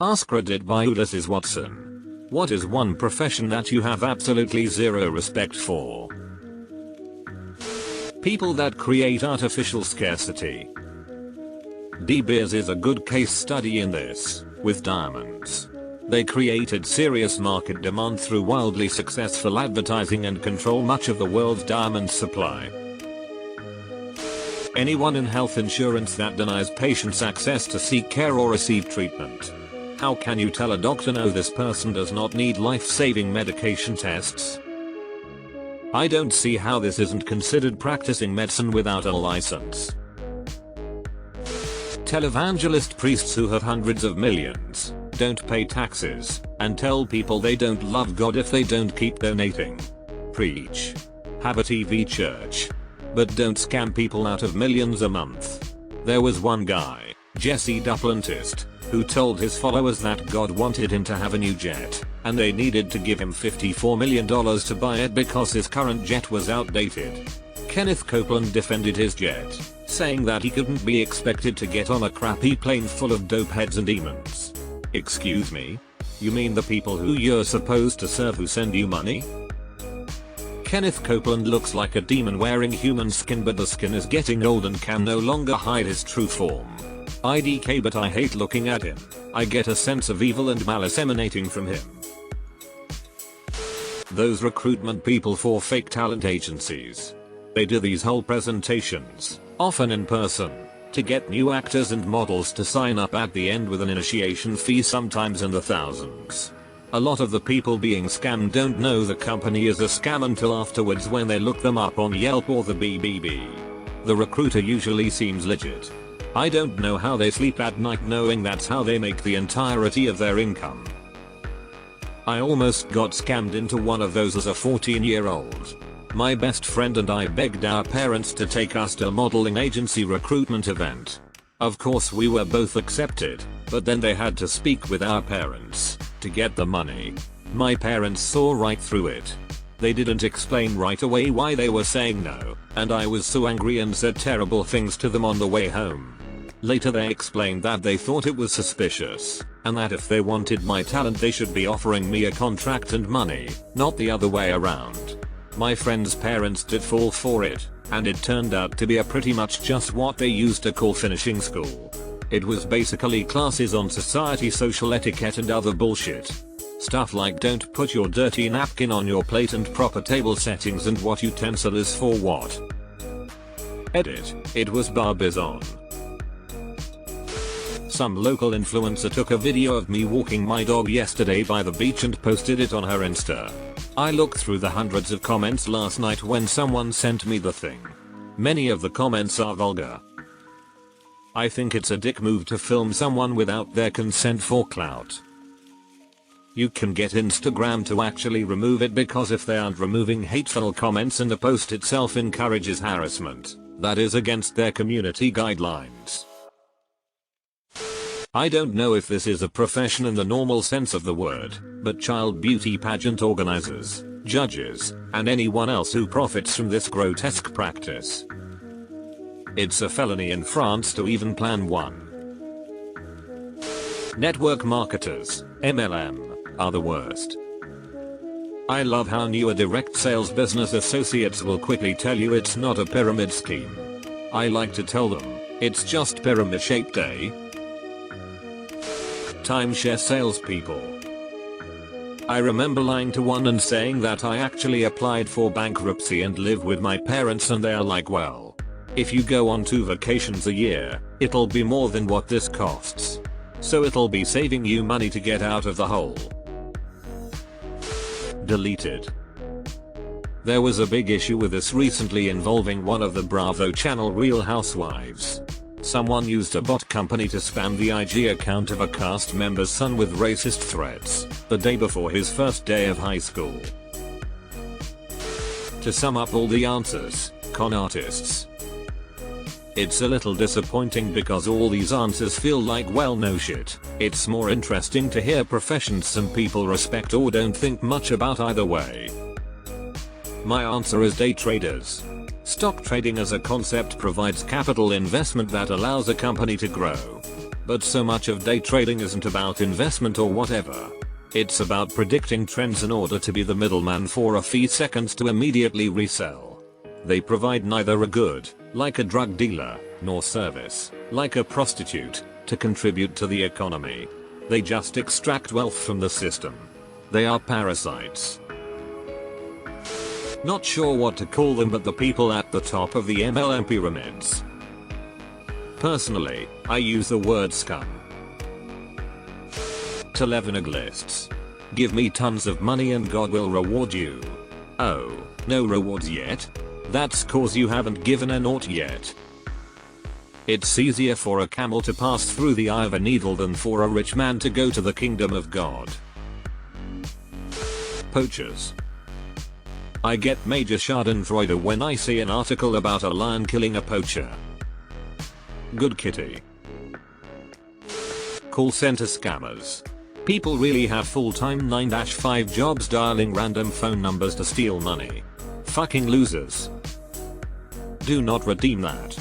AskReddit by Ulysses Watson. What is one profession that you have absolutely zero respect for? People that create artificial scarcity. De Beers is a good case study in this, with diamonds. They created serious market demand through wildly successful advertising and control much of the world's diamond supply. Anyone in health insurance that denies patients access to seek care or receive treatment. How can you tell a doctor no, this person does not need life-saving medication tests? I don't see how this isn't considered practicing medicine without a license. Televangelist priests who have hundreds of millions, don't pay taxes, and tell people they don't love God if they don't keep donating. Preach. Have a TV church. But don't scam people out of millions a month. There was one guy, Jesse Duplantis, who told his followers that God wanted him to have a new jet, and they needed to give him $54 million to buy it because his current jet was outdated. Kenneth Copeland defended his jet, saying that he couldn't be expected to get on a crappy plane full of dopeheads and demons. Excuse me? You mean the people who you're supposed to serve who send you money? Kenneth Copeland looks like a demon wearing human skin, but the skin is getting old and can no longer hide his true form. IDK, but I hate looking at him. I get a sense of evil and malice emanating from him. Those recruitment people for fake talent agencies. They do these whole presentations, often in person, to get new actors and models to sign up at the end with an initiation fee sometimes in the thousands. A lot of the people being scammed don't know the company is a scam until afterwards when they look them up on Yelp or the BBB. The recruiter usually seems legit. I don't know how they sleep at night knowing that's how they make the entirety of their income. I almost got scammed into one of those as a 14-year-old. My best friend and I begged our parents to take us to a modeling agency recruitment event. Of course we were both accepted, but then they had to speak with our parents to get the money. My parents saw right through it. They didn't explain right away why they were saying no, and I was so angry and said terrible things to them on the way home. Later they explained that they thought it was suspicious, and that if they wanted my talent they should be offering me a contract and money, not the other way around. My friend's parents did fall for it, and it turned out to be pretty much just what they used to call finishing school. It was basically classes on society, social etiquette and other bullshit. Stuff like don't put your dirty napkin on your plate and proper table settings and what utensil is for what. Edit. It was Barbizon. Some local influencer took a video of me walking my dog yesterday by the beach and posted it on her Insta. I looked through the hundreds of comments last night when someone sent me the thing. Many of the comments are vulgar. I think it's a dick move to film someone without their consent for clout. You can get Instagram to actually remove it because if they aren't removing hateful comments and the post itself encourages harassment, that is against their community guidelines. I don't know if this is a profession in the normal sense of the word, but child beauty pageant organizers, judges, and anyone else who profits from this grotesque practice. It's a felony in France to even plan one. Network marketers, MLM, are the worst. I love how newer direct sales business associates will quickly tell you it's not a pyramid scheme. I like to tell them, it's just pyramid shaped, eh? Timeshare salespeople. I remember lying to one and saying that I actually applied for bankruptcy and live with my parents, and they are like, well, if you go on 2 vacations a year, it'll be more than what this costs. So it'll be saving you money to get out of the hole. Deleted. There was a big issue with this recently involving one of the Bravo channel Real Housewives. Someone used a bot company to spam the IG account of a cast member's son with racist threats the day before his first day of high school. To sum up all the answers, con artists. It's a little disappointing because all these answers feel like, well, no shit. It's more interesting to hear professions some people respect or don't think much about either way. My answer is day traders. Stock trading as a concept provides capital investment that allows a company to grow. But so much of day trading isn't about investment or whatever. It's about predicting trends in order to be the middleman for a few seconds to immediately resell. They provide neither a good, like a drug dealer, nor service, like a prostitute, to contribute to the economy. They just extract wealth from the system. They are parasites. Not sure what to call them, but the people at the top of the MLM pyramids. Personally, I use the word scum. Televangelists. Give me tons of money and God will reward you. Oh, no rewards yet? That's cause you haven't given a naught yet. It's easier for a camel to pass through the eye of a needle than for a rich man to go to the kingdom of God. Poachers. I get major schadenfreude when I see an article about a lion killing a poacher. Good kitty. Call center scammers. People really have full-time 9-5 jobs dialing random phone numbers to steal money. Fucking losers. Do not redeem that.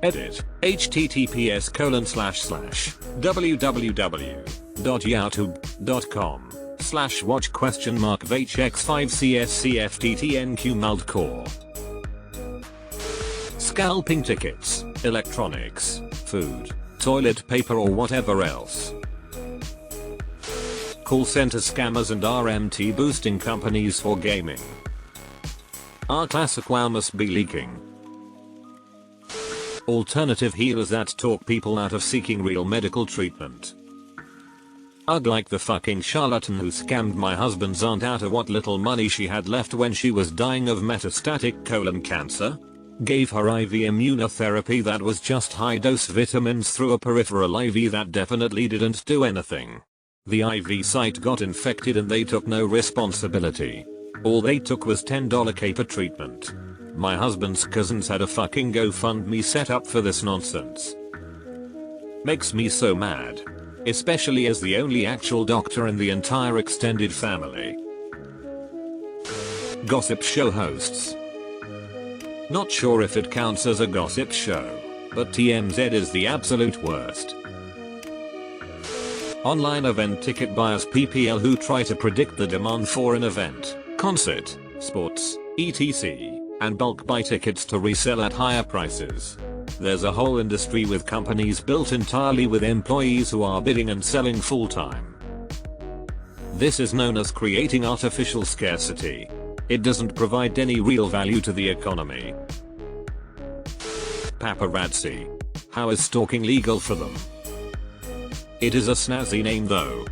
Edit. https://www.youtube.com/watch?vhx5cscfttnq Scalping tickets, electronics, food, toilet paper or whatever else. Call center scammers and RMT boosting companies for gaming. Our classic wow must be leaking. Alternative healers that talk people out of seeking real medical treatment. Ugh, like the fucking charlatan who scammed my husband's aunt out of what little money she had left when she was dying of metastatic colon cancer. Gave her IV immunotherapy that was just high dose vitamins through a peripheral IV that definitely didn't do anything. The IV site got infected and they took no responsibility. All they took was $10 caper treatment. My husband's cousins had a fucking GoFundMe set up for this nonsense. Makes me so mad. Especially as the only actual doctor in the entire extended family. Gossip show hosts. Not sure if it counts as a gossip show, but TMZ is the absolute worst. Online event ticket buyers PPL who try to predict the demand for an event, concert, sports, etc. and bulk buy tickets to resell at higher prices. There's a whole industry with companies built entirely with employees who are bidding and selling full time. This is known as creating artificial scarcity. It doesn't provide any real value to the economy. Paparazzi. How is stalking legal for them? It is a snazzy name though.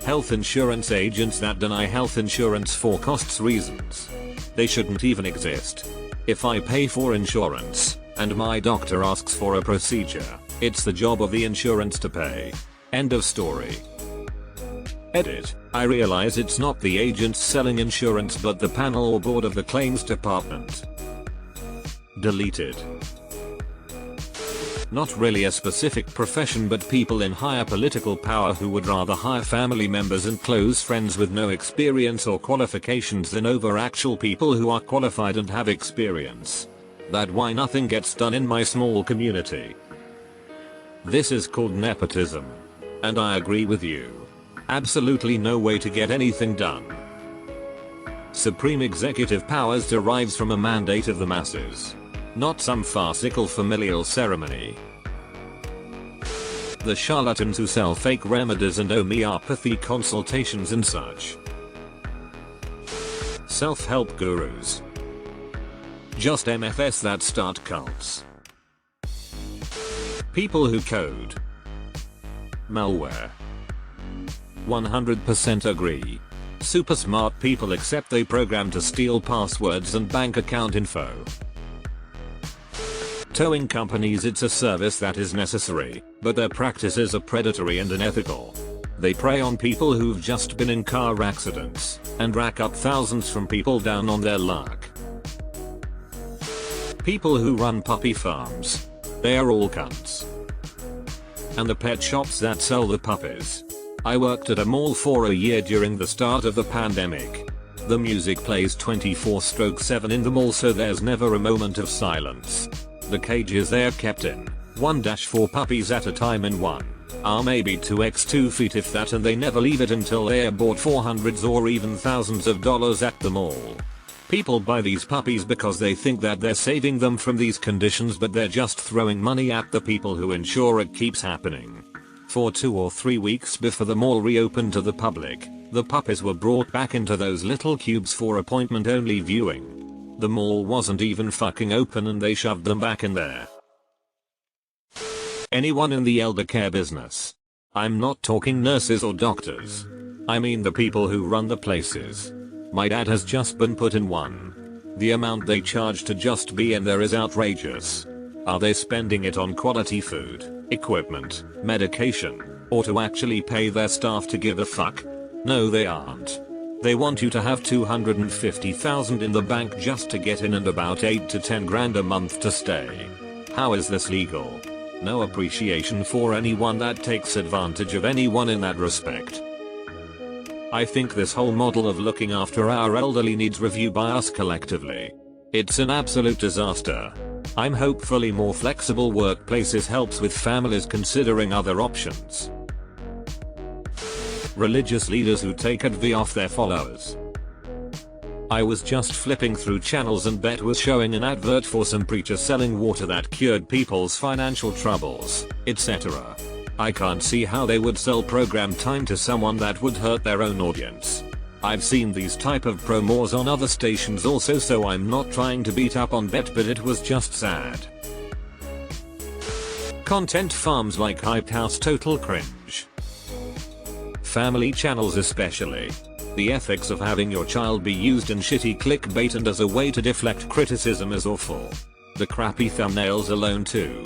Health insurance agents that deny health insurance for costs reasons. They shouldn't even exist. If I pay for insurance, and my doctor asks for a procedure, it's the job of the insurance to pay. End of story. Edit. I realize it's not the agents selling insurance but the panel or board of the claims department. Deleted. Not really a specific profession but people in higher political power who would rather hire family members and close friends with no experience or qualifications than over actual people who are qualified and have experience. That's why nothing gets done in my small community. This is called nepotism. And I agree with you. Absolutely no way to get anything done. Supreme executive powers derives from a mandate of the masses. Not some farcical familial ceremony. The charlatans who sell fake remedies and homeopathy consultations and such. Self-help gurus. Just MFS that start cults. People who code. Malware. 100% agree. Super smart people except they program to steal passwords and bank account info. Towing companies, it's a service that is necessary, but their practices are predatory and unethical. They prey on people who've just been in car accidents, and rack up thousands from people down on their luck. People who run puppy farms. They are all cunts. And the pet shops that sell the puppies. I worked at a mall for a year during the start of the pandemic. The music plays 24/7 in the mall so there's never a moment of silence. The cages they're kept in, 1-4 puppies at a time in one. Maybe 2x 2 feet if that, and they never leave it until they are bought for hundreds or even thousands of dollars at the mall. People buy these puppies because they think that they're saving them from these conditions, but they're just throwing money at the people who ensure it keeps happening. For 2 or 3 weeks before the mall reopened to the public, the puppies were brought back into those little cubes for appointment only viewing. The mall wasn't even fucking open and they shoved them back in there. Anyone in the elder care business? I'm not talking nurses or doctors. I mean the people who run the places. My dad has just been put in one. The amount they charge to just be in there is outrageous. Are they spending it on quality food, equipment, medication, or to actually pay their staff to give a fuck? No, they aren't. They want you to have $250,000 in the bank just to get in and about 8 to 10 grand a month to stay. How is this legal? No appreciation for anyone that takes advantage of anyone in that respect. I think this whole model of looking after our elderly needs review by us collectively. It's an absolute disaster. I'm hopefully more flexible workplaces helps with families considering other options. Religious leaders who take advantage of their followers. I was just flipping through channels and Bet was showing an advert for some preacher selling water that cured people's financial troubles, etc. I can't see how they would sell program time to someone that would hurt their own audience. I've seen these type of promos on other stations also, so I'm not trying to beat up on Bet, but it was just sad. Content farms like Hyped House, total cringe. Family channels especially. The ethics of having your child be used in shitty clickbait and as a way to deflect criticism is awful. The crappy thumbnails alone too.